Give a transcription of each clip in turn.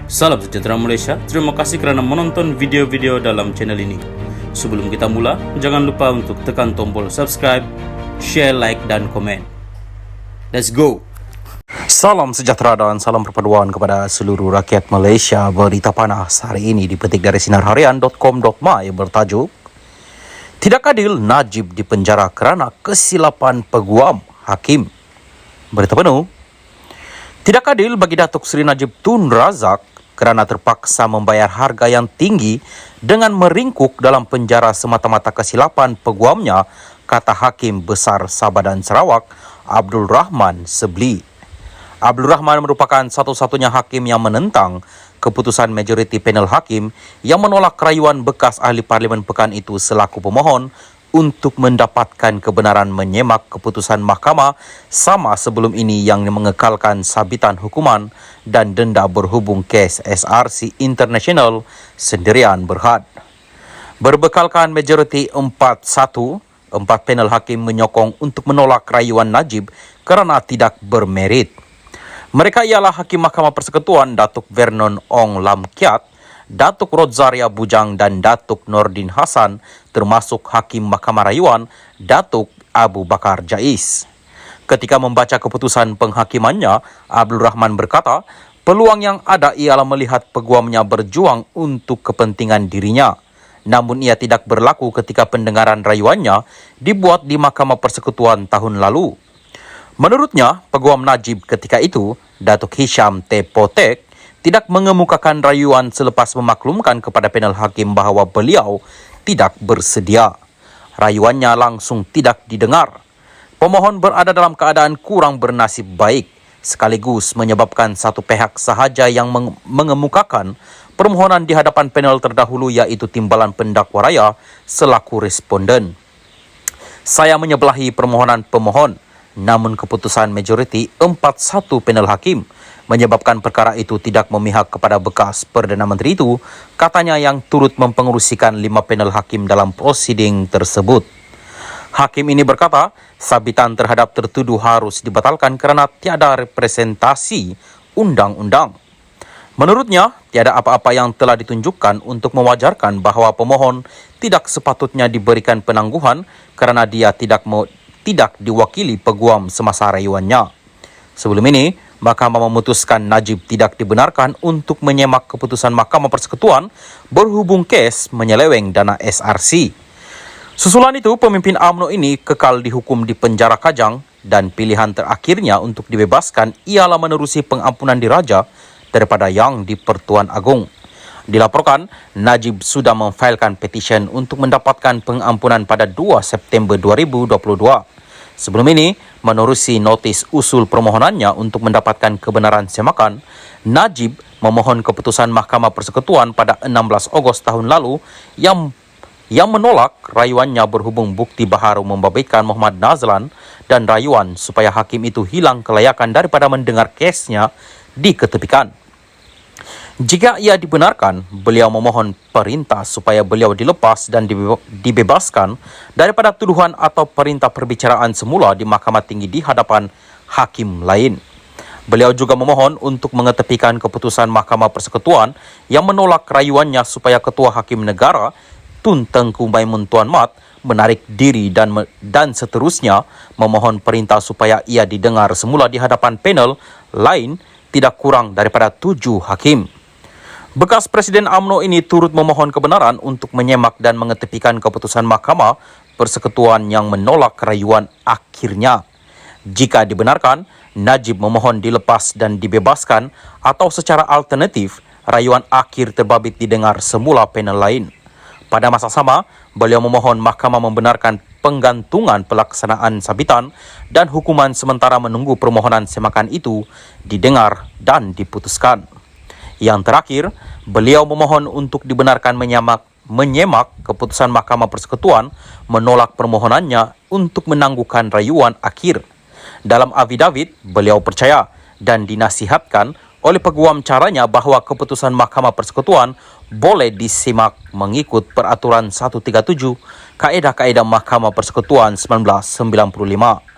Salam sejahtera Malaysia, terima kasih kerana menonton video-video dalam channel ini. Sebelum kita mula, jangan lupa untuk tekan tombol subscribe, share, like dan komen. Let's go! Salam sejahtera dan salam perpaduan kepada seluruh rakyat Malaysia. Berita panas hari ini dipetik dari sinarharian.com.my bertajuk Tidak adil Najib dipenjara kerana kesilapan peguam hakim. Berita penuh. Tidak adil bagi Datuk Seri Najib Tun Razak kerana terpaksa membayar harga yang tinggi dengan meringkuk dalam penjara semata-mata kesilapan peguamnya, kata Hakim Besar Sabah dan Sarawak Abdul Rahman Sebli. Abdul Rahman merupakan satu-satunya hakim yang menentang keputusan majoriti panel hakim yang menolak rayuan bekas ahli parlimen pekan itu selaku pemohon untuk mendapatkan kebenaran menyemak keputusan mahkamah sama sebelum ini yang mengekalkan sabitan hukuman dan denda berhubung kes SRC International sendirian berhad. Berbekalkan majoriti 4-1, 4 panel hakim menyokong untuk menolak rayuan Najib kerana tidak bermerit. Mereka ialah Hakim Mahkamah Persekutuan Datuk Vernon Ong Lam Kiat, Datuk Rodzaria Bujang dan Datuk Nordin Hassan, termasuk Hakim Mahkamah Rayuan Datuk Abu Bakar Jais. Ketika membaca keputusan penghakimannya, Abdul Rahman berkata, peluang yang ada ialah melihat peguamnya berjuang untuk kepentingan dirinya. Namun ia tidak berlaku ketika pendengaran rayuannya dibuat di Mahkamah Persekutuan tahun lalu. Menurutnya, peguam Najib ketika itu, Datuk Hisham T. Potek, tidak mengemukakan rayuan selepas memaklumkan kepada panel hakim bahawa beliau tidak bersedia. Rayuannya langsung tidak didengar. Pemohon berada dalam keadaan kurang bernasib baik, sekaligus menyebabkan satu pihak sahaja yang mengemukakan permohonan di hadapan panel terdahulu iaitu Timbalan Pendakwa Raya selaku responden. Saya menyebelahi permohonan pemohon, namun keputusan majoriti 4-1 panel hakim menyebabkan perkara itu tidak memihak kepada bekas Perdana Menteri itu, katanya yang turut mempengerusikan 5 panel hakim dalam prosiding tersebut. Hakim ini berkata, sabitan terhadap tertuduh harus dibatalkan kerana tiada representasi undang-undang. Menurutnya, tiada apa-apa yang telah ditunjukkan untuk mewajarkan bahawa pemohon tidak sepatutnya diberikan penangguhan kerana dia tidak diwakili peguam semasa rayuannya. Sebelum ini, Mahkamah memutuskan Najib tidak dibenarkan untuk menyemak keputusan Mahkamah Persekutuan berhubung kes menyeleweng dana SRC. Susulan itu, pemimpin UMNO ini kekal dihukum di penjara Kajang dan pilihan terakhirnya untuk dibebaskan ialah menerusi pengampunan diraja daripada yang di Pertuan Agong. Dilaporkan, Najib sudah memfailkan petisyen untuk mendapatkan pengampunan pada 2 September 2022. Sebelum ini, menerusi notis usul permohonannya untuk mendapatkan kebenaran semakan, Najib memohon keputusan Mahkamah Persekutuan pada 16 Ogos tahun lalu yang menolak rayuannya berhubung bukti baharu membabitkan Muhammad Nazlan dan rayuan supaya hakim itu hilang kelayakan daripada mendengar kesnya diketepikan. Jika ia dibenarkan, beliau memohon perintah supaya beliau dilepas dan dibebaskan daripada tuduhan atau perintah perbicaraan semula di Mahkamah Tinggi di hadapan hakim lain. Beliau juga memohon untuk mengetepikan keputusan Mahkamah Persekutuan yang menolak rayuannya supaya Ketua Hakim Negara Tun Tengku Maimun Tuan Mat menarik diri dan seterusnya memohon perintah supaya ia didengar semula di hadapan panel lain tidak kurang daripada 7 hakim. Bekas Presiden UMNO ini turut memohon kebenaran untuk menyemak dan mengetepikan keputusan Mahkamah Persekutuan yang menolak rayuan akhirnya. Jika dibenarkan, Najib memohon dilepas dan dibebaskan atau secara alternatif, rayuan akhir terbabit didengar semula panel lain. Pada masa sama, beliau memohon Mahkamah membenarkan penggantungan pelaksanaan sabitan dan hukuman sementara menunggu permohonan semakan itu didengar dan diputuskan. Yang terakhir, beliau memohon untuk dibenarkan menyemak keputusan Mahkamah Persekutuan menolak permohonannya untuk menangguhkan rayuan akhir. Dalam affidavit, beliau percaya dan dinasihatkan oleh peguam caranya bahawa keputusan Mahkamah Persekutuan boleh disimak mengikut Peraturan 137 Kaedah-Kaedah Mahkamah Persekutuan 1995.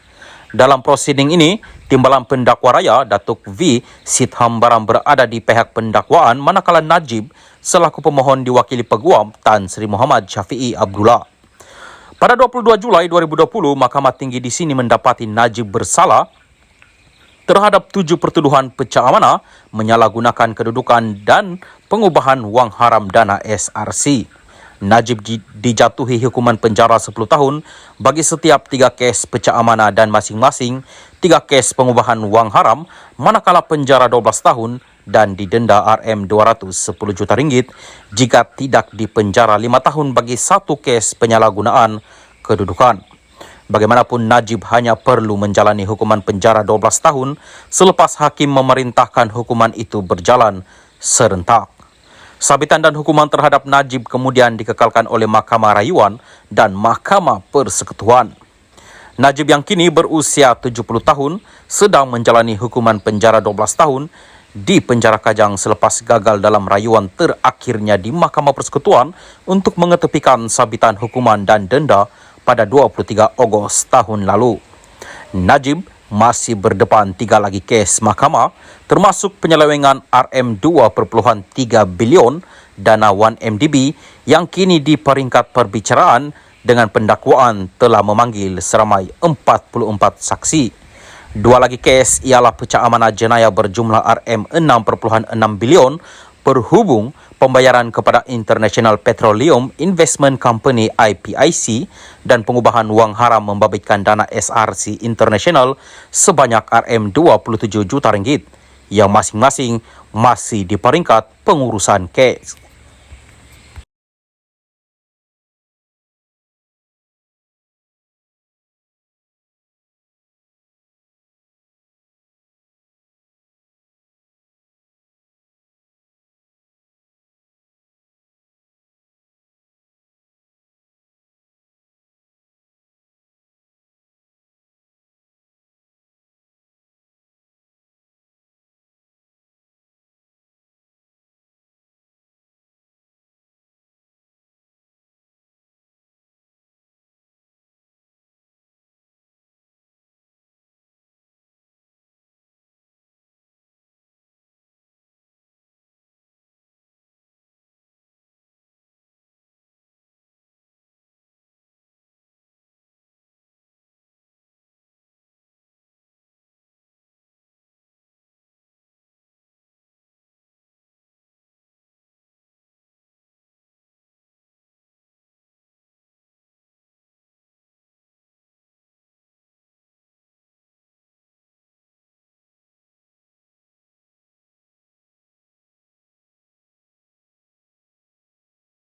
Dalam prosiding ini, timbalan pendakwa raya Datuk V. Sitham Baram berada di pihak pendakwaan manakala Najib selaku pemohon diwakili Peguam Tan Sri Muhammad Syafiee Abdullah. Pada 22 Julai 2020, Mahkamah Tinggi di sini mendapati Najib bersalah terhadap 7 pertuduhan pecah amanah, menyalahgunakan kedudukan dan pengubahan wang haram dana SRC. Najib dijatuhi hukuman penjara 10 tahun bagi setiap 3 kes pecah amanah dan masing-masing 3 kes pengubahan wang haram, manakala penjara 12 tahun dan didenda RM210 juta ringgit jika tidak dipenjara 5 tahun bagi 1 kes penyalahgunaan kedudukan. Bagaimanapun, Najib hanya perlu menjalani hukuman penjara 12 tahun selepas hakim memerintahkan hukuman itu berjalan serentak. Sabitan dan hukuman terhadap Najib kemudian dikekalkan oleh Mahkamah Rayuan dan Mahkamah Persekutuan. Najib yang kini berusia 70 tahun sedang menjalani hukuman penjara 12 tahun di penjara Kajang selepas gagal dalam rayuan terakhirnya di Mahkamah Persekutuan untuk mengetepikan sabitan hukuman dan denda pada 23 Ogos tahun lalu. Najib masih berdepan 3 lagi kes mahkamah, termasuk penyelewengan RM2.3 bilion dana 1MDB yang kini di peringkat perbicaraan dengan pendakwaan telah memanggil seramai 44 saksi. 2 lagi kes ialah pecah amanah jenayah berjumlah RM6.6 bilion berhubung pembayaran kepada International Petroleum Investment Company IPIC dan pengubahan wang haram membabitkan dana SRC International sebanyak RM27 juta ringgit yang masing-masing masih di peringkat pengurusan kes.